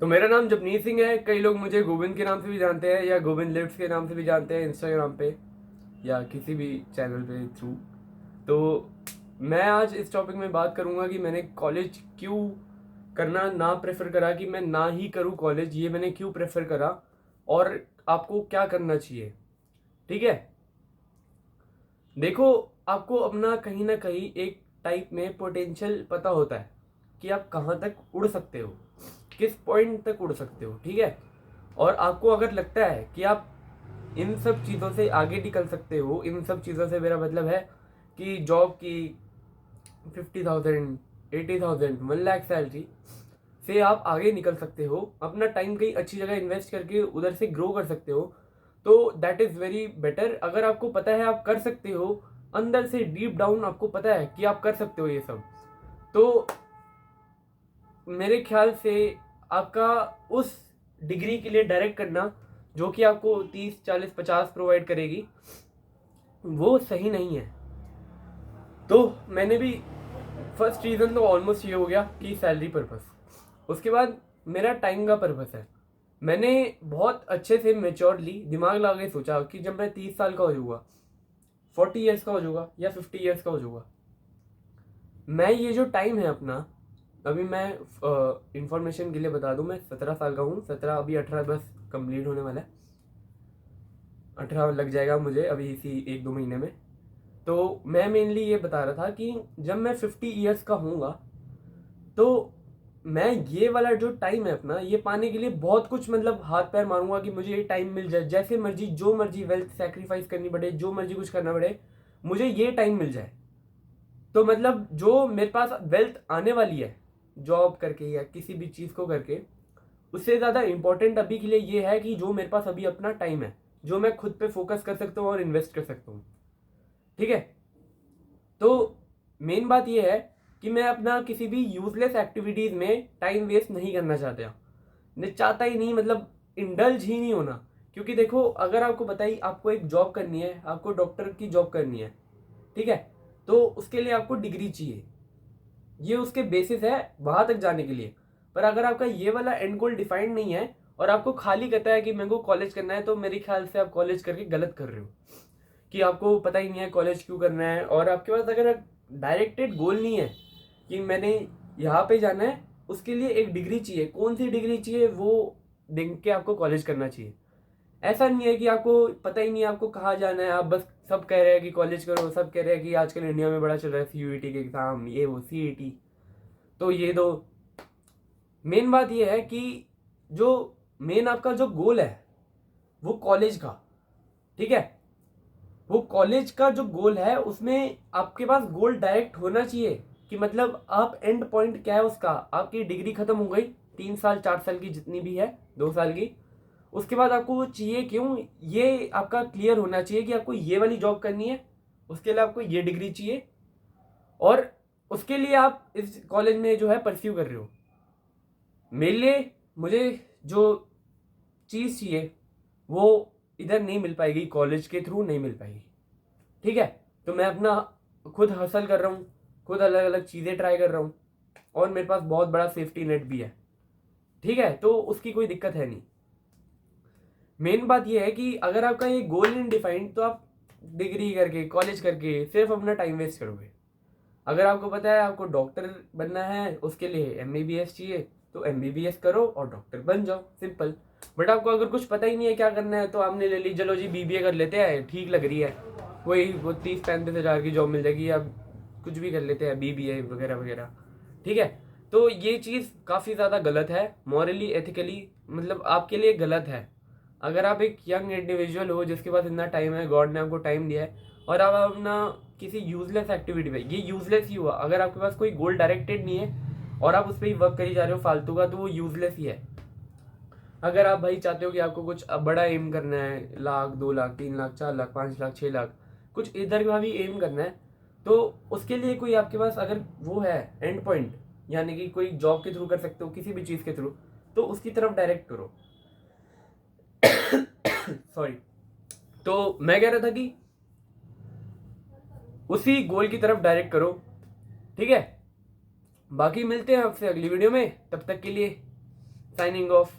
तो मेरा नाम जपनीत सिंह है। कई लोग मुझे गोविंद के नाम से भी जानते हैं या गोविंद लिफ्ट के नाम से भी जानते हैं इंस्टाग्राम पे या किसी भी चैनल पे थ्रू। तो मैं आज इस टॉपिक में बात करूंगा कि मैंने कॉलेज क्यों करना ना प्रेफर करा, कि मैं ना ही करूं कॉलेज, ये मैंने क्यों प्रेफर करा और आपको क्या करना चाहिए। ठीक है, देखो, आपको अपना कहीं ना कहीं एक टाइप में पोटेंशियल पता होता है कि आप कहाँ तक उड़ सकते हो, किस पॉइंट तक उड़ सकते हो। ठीक है, और आपको अगर लगता है कि आप इन सब चीज़ों से आगे निकल सकते हो, इन सब चीज़ों से मेरा मतलब है कि जॉब की 50,000, 80,000, 1 लाख सैलरी से आप आगे निकल सकते हो, अपना टाइम कहीं अच्छी जगह इन्वेस्ट करके उधर से ग्रो कर सकते हो, तो दैट इज़ वेरी बेटर। अगर आपको पता है आप कर सकते हो, अंदर से डीप डाउन आपको पता है कि आप कर सकते हो ये सब, तो मेरे ख्याल से आपका उस डिग्री के लिए डायरेक्ट करना जो कि आपको 30, 40, 50 प्रोवाइड करेगी, वो सही नहीं है। तो मैंने भी फर्स्ट रीज़न तो ऑलमोस्ट ये हो गया कि सैलरी पर्पस। उसके बाद मेरा टाइम का पर्पस है। मैंने बहुत अच्छे से मेच्योरली दिमाग लगा के सोचा कि जब मैं 30 साल का हो जाऊँगा, 40 ईयर्स का हो जाऊँगा या 50 ईयर्स का हो जाऊँगा, मैं ये जो टाइम है अपना, अभी मैं इंफॉर्मेशन के लिए बता दूं, मैं 17 साल का हूँ। 17, अभी 18 बस कंप्लीट होने वाला है। 18 लग जाएगा मुझे अभी इसी 1-2 महीने में। तो मैं मेनली ये बता रहा था कि जब मैं 50 ईयर्स का हूँगा, तो मैं ये वाला जो टाइम है अपना, ये पाने के लिए बहुत कुछ मतलब हाथ पैर मारूंगा कि मुझे ये टाइम मिल जाए, जैसे मर्जी जो मर्जी वेल्थ सेक्रीफाइस करनी पड़े, जो मर्जी कुछ करना पड़े, मुझे ये टाइम मिल जाए। तो मतलब जो मेरे पास वेल्थ आने वाली है जॉब करके या किसी भी चीज़ को करके, उससे ज़्यादा इंपॉर्टेंट अभी के लिए ये है कि जो मेरे पास अभी अपना टाइम है, जो मैं खुद पे फोकस कर सकता हूँ और इन्वेस्ट कर सकता हूँ। ठीक है, तो मेन बात ये है कि मैं अपना किसी भी यूजलेस एक्टिविटीज़ में टाइम वेस्ट नहीं करना चाहता, नहीं चाहता ही नहीं, मतलब इंडल्ज ही नहीं होना। क्योंकि देखो, अगर आपको बताइए आपको एक जॉब करनी है, आपको डॉक्टर की जॉब करनी है, ठीक है, तो उसके लिए आपको डिग्री चाहिए, ये उसके बेसिस है वहां तक जाने के लिए। पर अगर आपका ये वाला एंड गोल डिफाइंड नहीं है और आपको खाली कहता है कि मेरे को कॉलेज करना है, तो मेरे ख्याल से आप कॉलेज करके गलत कर रहे हो, कि आपको पता ही नहीं है कॉलेज क्यों करना है। और आपके पास अगर डायरेक्टेड गोल नहीं है कि मैंने यहाँ पे जाना है, उसके लिए एक डिग्री चाहिए, कौन सी डिग्री चाहिए वो देख के आपको कॉलेज करना चाहिए। ऐसा नहीं है कि आपको पता ही नहीं है आपको कहाँ जाना है, आप बस सब कह रहे हैं कि कॉलेज करो, सब कह रहे हैं कि आजकल इंडिया में बड़ा चल रहा है सीयूईटी के एग्जाम, ये वो सीईटी, तो ये दो। मेन बात ये है कि जो मेन आपका जो गोल है वो कॉलेज का, ठीक है, वो कॉलेज का जो गोल है उसमें आपके पास गोल डायरेक्ट होना चाहिए कि मतलब आप एंड पॉइंट क्या है उसका। आपकी डिग्री खत्म हो गई, 3 साल 4 साल की जितनी भी है, 2 साल की, उसके बाद आपको वो चाहिए क्यों, ये आपका क्लियर होना चाहिए कि आपको ये वाली जॉब करनी है, उसके लिए आपको ये डिग्री चाहिए और उसके लिए आप इस कॉलेज में जो है परस्यू कर रहे हो। मेरे लिए मुझे जो चीज़ चाहिए वो इधर नहीं मिल पाएगी, कॉलेज के थ्रू नहीं मिल पाएगी। ठीक है, तो मैं अपना खुद हसल कर रहा हूँ, खुद अलग अलग चीज़ें ट्राई कर रहा हूँ और मेरे पास बहुत बड़ा सेफ्टी नेट भी है। ठीक है, तो उसकी कोई दिक्कत है नहीं। मेन बात यह है कि अगर आपका ये गोल नहीं डिफाइंड, तो आप डिग्री करके कॉलेज करके सिर्फ अपना टाइम वेस्ट करोगे। अगर आपको पता है आपको डॉक्टर बनना है, उसके लिए एमबीबीएस चाहिए, तो एमबीबीएस करो और डॉक्टर बन जाओ, सिंपल। बट आपको अगर कुछ पता ही नहीं है क्या करना है, तो आपने ले ली चलो जी बीबीए कर लेते हैं, ठीक लग रही है, वही वो 30-35 हज़ार की जॉब मिल जाएगी, या कुछ भी कर लेते हैं बीबीए वगैरह वगैरह। ठीक है, तो ये चीज़ काफ़ी ज़्यादा गलत है, मॉरली एथिकली, मतलब आपके लिए गलत है। अगर आप एक यंग इंडिविजुअल हो जिसके पास इतना टाइम है, गॉड ने आपको टाइम दिया है, और आप अपना किसी यूजलेस एक्टिविटी पे, ये यूजलेस ही हुआ, अगर आपके पास कोई गोल डायरेक्टेड नहीं है और आप उस पर ही वर्क करी जा रहे हो फालतू का, तो वो यूजलेस ही है। अगर आप भाई चाहते हो कि आपको कुछ बड़ा एम करना है, 1 लाख, 2 लाख, 3 लाख, 4 लाख, 5 लाख, 6 लाख, कुछ इधर का भी एम करना है, तो उसके लिए कोई आपके पास अगर वो है एंड पॉइंट, यानी कि कोई जॉब के थ्रू कर सकते हो, किसी भी चीज़ के थ्रू, तो उसकी तरफ डायरेक्ट करो। सॉरी। तो मैं कह रहा था कि उसी गोल की तरफ डायरेक्ट करो। ठीक है, बाकी मिलते हैं आपसे अगली वीडियो में, तब तक के लिए साइनिंग ऑफ।